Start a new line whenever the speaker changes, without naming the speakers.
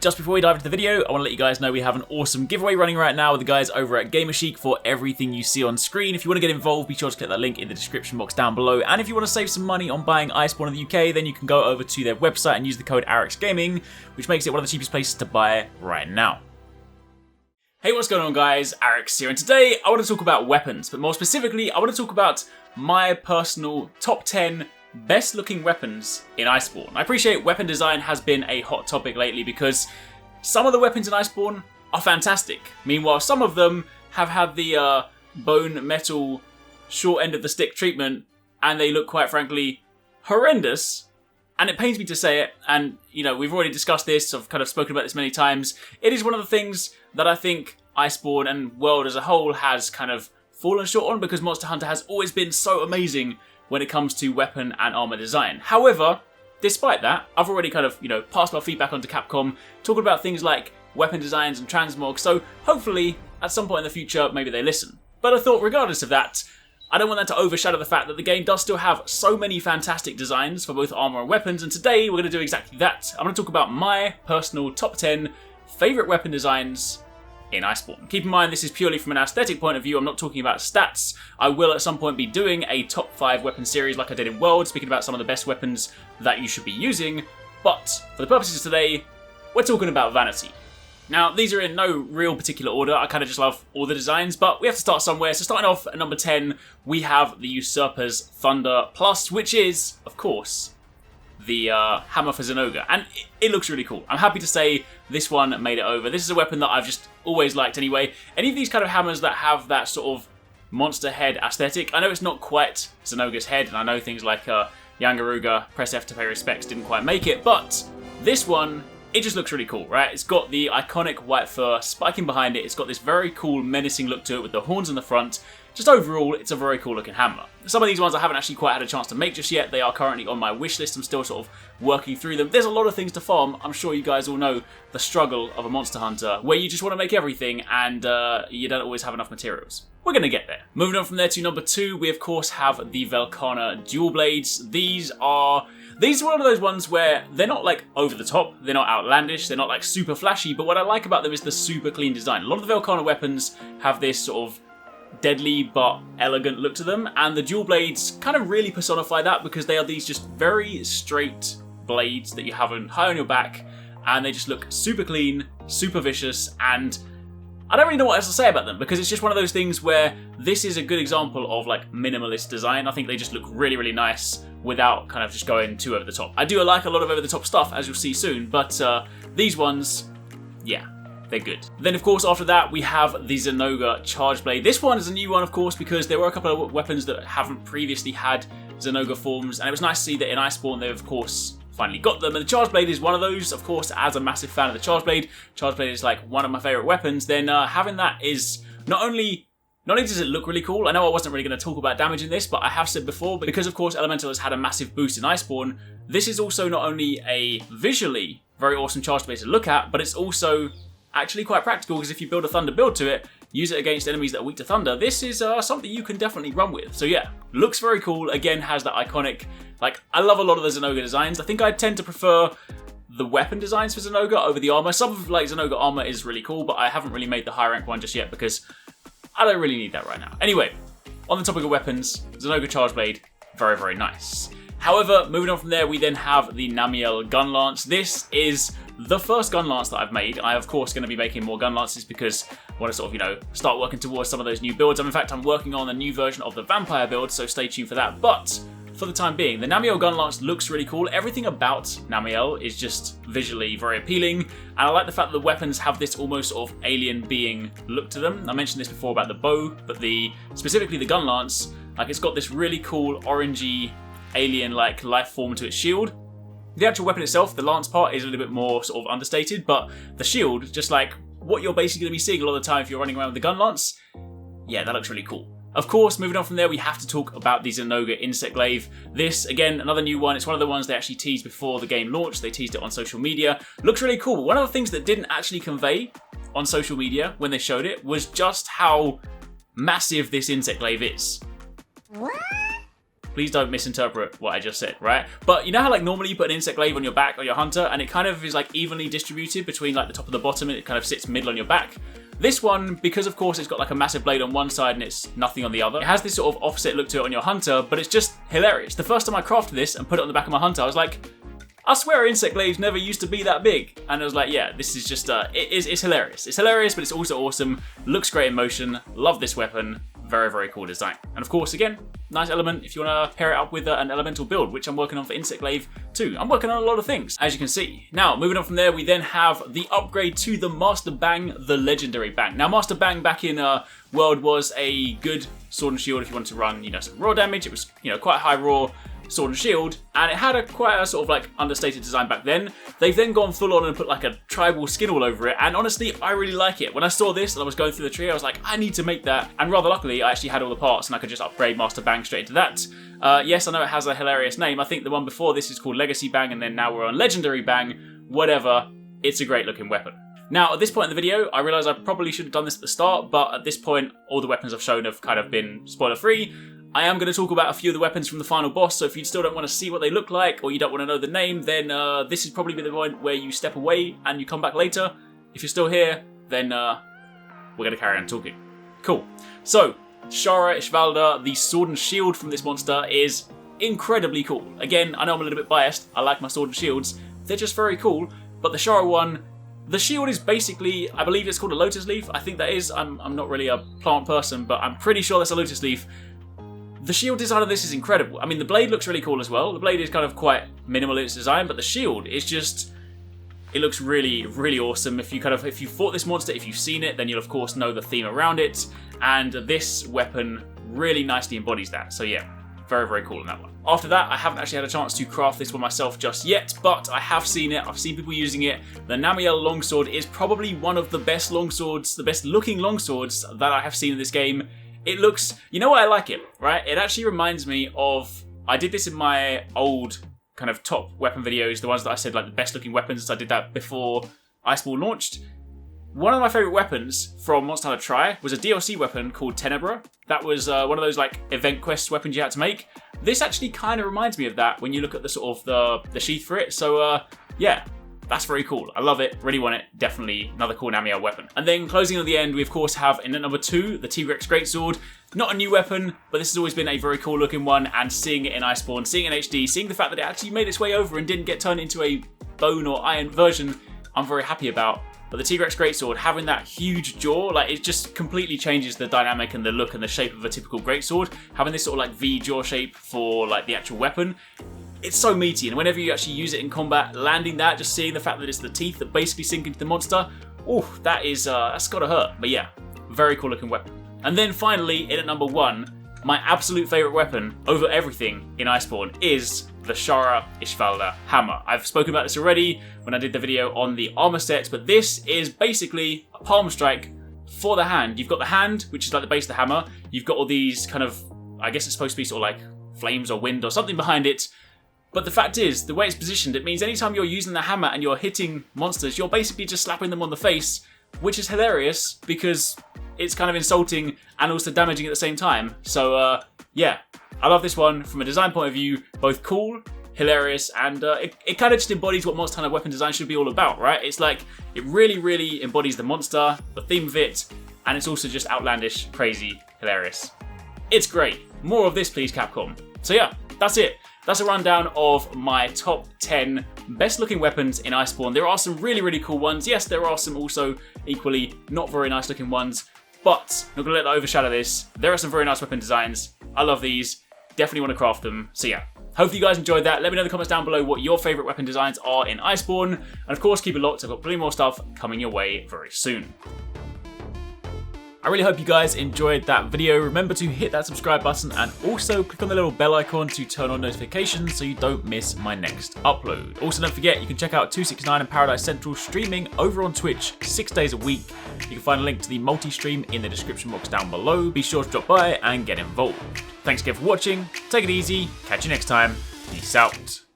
Just before we dive into the video, I want to let you guys know we have an awesome giveaway running right now with the guys over at Gamerchic for everything you see on screen. If you want to get involved, be sure to click that link in the description box down below. And if you want to save some money on buying Iceborne in the UK, then you can go over to their website and use the code Arekkz Gaming, which makes it one of the cheapest places to buy right now. Hey, what's going on guys? Arekkz here, and today I want to talk about weapons, but more specifically, I want to talk about my personal top 10 best looking weapons in Iceborne. I appreciate weapon design has been a hot topic lately because some of the weapons in Iceborne are fantastic. Meanwhile, some of them have had the bone metal short end of the stick treatment and they look, quite frankly, horrendous. And it pains me to say it, and you know, we've already discussed this, I've kind of spoken about this many times. It is one of the things that I think Iceborne and World as a whole has kind of fallen short on because Monster Hunter has always been so amazing when it comes to weapon and armor design. However, despite that, I've already kind of, passed my feedback onto Capcom, talking about things like weapon designs and transmog, so hopefully, at some point in the future, maybe they listen. But I thought, regardless of that, I don't want that to overshadow the fact that the game does still have so many fantastic designs for both armor and weapons, and today we're going to do exactly that. I'm going to talk about my personal top 10 favourite weapon designs in Iceborne. Keep in mind, this is purely from an aesthetic point of view. I'm not talking about stats. I will at some point be doing a top 5 weapon series like I did in World, speaking about some of the best weapons that you should be using. But for the purposes of today, we're talking about vanity. Now, these are in no real particular order. I kind of just love all the designs, but we have to start somewhere. So starting off at number 10, we have the Usurper's Thunder Plus, which is, of course, the hammer for Zinogre, and it looks really cool. I'm happy to say this one made it over. This is a weapon that I've just always liked anyway. Any of these kind of hammers that have that sort of monster head aesthetic, I know it's not quite Zinogre's head, and I know things like Yangaruga, Press F to pay respects didn't quite make it, but this one, it just looks really cool, right? It's got the iconic white fur spiking behind it. It's got this very cool menacing look to it with the horns in the front. Just overall, it's a very cool looking hammer. Some of these ones I haven't actually quite had a chance to make just yet. They are currently on my wish list. I'm still sort of working through them. There's a lot of things to farm. I'm sure you guys all know the struggle of a Monster Hunter, where you just want to make everything and you don't always have enough materials. We're going to get there. Moving on from there to number 2, we of course have the Velkhana Dual Blades. These are one of those ones where they're not like over the top, they're not outlandish, they're not like super flashy, but what I like about them is the super clean design. A lot of the Velkhana weapons have this sort of deadly but elegant look to them, and the dual blades kind of really personify that because they are these just very straight blades that you have high on your back, and they just look super clean, super vicious, and I don't really know what else to say about them because it's just one of those things where this is a good example of like minimalist design. I think they just look really, really nice without kind of just going too over the top. I do like a lot of over the top stuff, as you'll see soon, but these ones, yeah, they're good. Then of course after that we have the Zinogre Charge Blade. This one is a new one of course because there were a couple of weapons that haven't previously had Zinogre forms, and it was nice to see that in Iceborne they've of course finally got them, and the Charge Blade is one of those. Of course, as a massive fan of the Charge Blade is like one of my favourite weapons, then having that is not only does it look really cool. I know I wasn't really going to talk about damage in this, but I have said before, because of course Elemental has had a massive boost in Iceborne, this is also not only a visually very awesome Charge Blade to look at, but it's also actually quite practical because if you build a Thunder build to it, use it against enemies that are weak to Thunder, this is something you can definitely run with. So yeah, looks very cool. Again, has that iconic, like, I love a lot of the Zinogre designs. I think I tend to prefer the weapon designs for Zinogre over the armor. Some of like Zinogre armor is really cool, but I haven't really made the high rank one just yet because I don't really need that right now. Anyway, on the topic of weapons, Zinogre Charge Blade, very, very nice. However, moving on from there, we then have the Namiel Gun Lance. This is the first gun lance that I've made. I, of course, going to be making more gun lances because I want to sort of, start working towards some of those new builds. In fact, I'm working on a new version of the Vampire build, so stay tuned for that. But for the time being, the Namiel Gun Lance looks really cool. Everything about Namiel is just visually very appealing, and I like the fact that the weapons have this almost sort of alien being look to them. I mentioned this before about the bow, but specifically the Gun Lance, like it's got this really cool orangey alien-like life form to its shield. The actual weapon itself, the lance part, is a little bit more sort of understated, but the shield, just like what you're basically going to be seeing a lot of the time if you're running around with the gun lance, yeah, that looks really cool. Of course, moving on from there, we have to talk about the Zinogre Insect Glaive. This, again, another new one. It's one of the ones they actually teased before the game launched. They teased it on social media. Looks really cool, but one of the things that didn't actually convey on social media when they showed it was just how massive this Insect Glaive is.
What?
Please don't misinterpret what I just said, right? But you know how like normally you put an insect glaive on your back or your hunter and it kind of is like evenly distributed between like the top and the bottom and it kind of sits middle on your back? This one, because of course it's got like a massive blade on one side and it's nothing on the other, it has this sort of offset look to it on your hunter, but it's just hilarious. The first time I crafted this and put it on the back of my hunter, I was like, I swear insect glaives never used to be that big. And I was like, yeah, this is just, it's hilarious. It's hilarious, but it's also awesome. Looks great in motion. Love this weapon. Very, very cool design. And of course, again, nice element if you want to pair it up with an elemental build, which I'm working on for insect glaive too. I'm working on a lot of things, as you can see. Now, moving on from there, we then have the upgrade to the Master Bang, the Legendary Bang. Now, Master Bang back in World was a good sword and shield if you wanted to run, some raw damage. It was, quite high raw sword and shield, and it had quite a sort of like understated design back then. They've then gone full on and put like a tribal skin all over it, and honestly, I really like it. When I saw this and I was going through the tree, I was like, I need to make that, and rather luckily, I actually had all the parts and I could just upgrade Master Bang straight into that. Yes, I know it has a hilarious name. I think the one before this is called Legacy Bang, and then now we're on Legendary Bang. Whatever, it's a great looking weapon. Now, at this point in the video, I realise I probably should have done this at the start, but at this point, all the weapons I've shown have kind of been spoiler-free. I am going to talk about a few of the weapons from the final boss, so if you still don't want to see what they look like, or you don't want to know the name, then this is probably the point where you step away and you come back later. If you're still here, then we're going to carry on talking. Cool. So, Shara Ishvalda, the sword and shield from this monster, is incredibly cool. Again, I know I'm a little bit biased. I like my sword and shields. They're just very cool, but the Shara one, the shield is basically, I believe it's called a lotus leaf. I think that is. I'm not really a plant person, but I'm pretty sure that's a lotus leaf. The shield design of this is incredible. I mean, the blade looks really cool as well. The blade is kind of quite minimal in its design, but the shield is just, it looks really, really awesome. If you fought this monster, if you've seen it, then you'll of course know the theme around it. And this weapon really nicely embodies that. So yeah, very, very cool in that one. After that, I haven't actually had a chance to craft this one myself just yet, but I have seen it. I've seen people using it. The Namiel longsword is probably one of the best longswords, the best looking longswords that I have seen in this game. It looks, you know what, I like it, right? It actually reminds me of, I did this in my old kind of top weapon videos, the ones that I said like the best looking weapons. I did that before Iceborne launched. One of my favourite weapons from Monster Hunter Tri was a DLC weapon called Tenebra. That was one of those like event quest weapons you had to make. This actually kind of reminds me of that when you look at the sort of the sheath for it. So yeah, that's very cool. I love it. Really want it. Definitely another cool Namiel weapon. And then closing at the end, we of course have in at number 2, the Arekkz Greatsword. Not a new weapon, but this has always been a very cool looking one, and seeing it in Iceborne, seeing it in HD, seeing the fact that it actually made its way over and didn't get turned into a bone or iron version, I'm very happy about. But the Arekkz Greatsword, having that huge jaw, like it just completely changes the dynamic and the look and the shape of a typical greatsword. Having this sort of like V jaw shape for like the actual weapon, it's so meaty, and whenever you actually use it in combat, landing that, just seeing the fact that it's the teeth that basically sink into the monster, oof, that's gotta hurt. But yeah, very cool looking weapon. And then finally, in at number 1, my absolute favourite weapon over everything in Iceborne is the Shara Ishvalda hammer. I've spoken about this already when I did the video on the armor set, but this is basically a palm strike for the hand. You've got the hand, which is like the base of the hammer. You've got all these kind of, I guess it's supposed to be sort of like flames or wind or something behind it. But the fact is, the way it's positioned, it means anytime you're using the hammer and you're hitting monsters, you're basically just slapping them on the face, which is hilarious because it's kind of insulting and also damaging at the same time. So yeah, I love this one from a design point of view, both cool, hilarious, and it kind of just embodies what Monster Hunter weapon design should be all about, right? It's like, it really, really embodies the monster, the theme of it, and it's also just outlandish, crazy, hilarious. It's great. More of this, please, Capcom. So yeah, that's it. That's a rundown of my top 10 best looking weapons in Iceborne. There are some really, really cool ones. Yes, there are some also equally not very nice looking ones, but not gonna let that overshadow this. There are some very nice weapon designs. I love these. Definitely want to craft them. So yeah, hopefully you guys enjoyed that. Let me know in the comments down below what your favourite weapon designs are in Iceborne. And of course, keep it locked. I've got plenty more stuff coming your way very soon. I really hope you guys enjoyed that video. Remember to hit that subscribe button and also click on the little bell icon to turn on notifications so you don't miss my next upload. Also, don't forget, you can check out 269 and Paradise Central streaming over on Twitch 6 days a week. You can find a link to the multi-stream in the description box down below. Be sure to drop by and get involved. Thanks again for watching. Take it easy. Catch you next time. Peace out.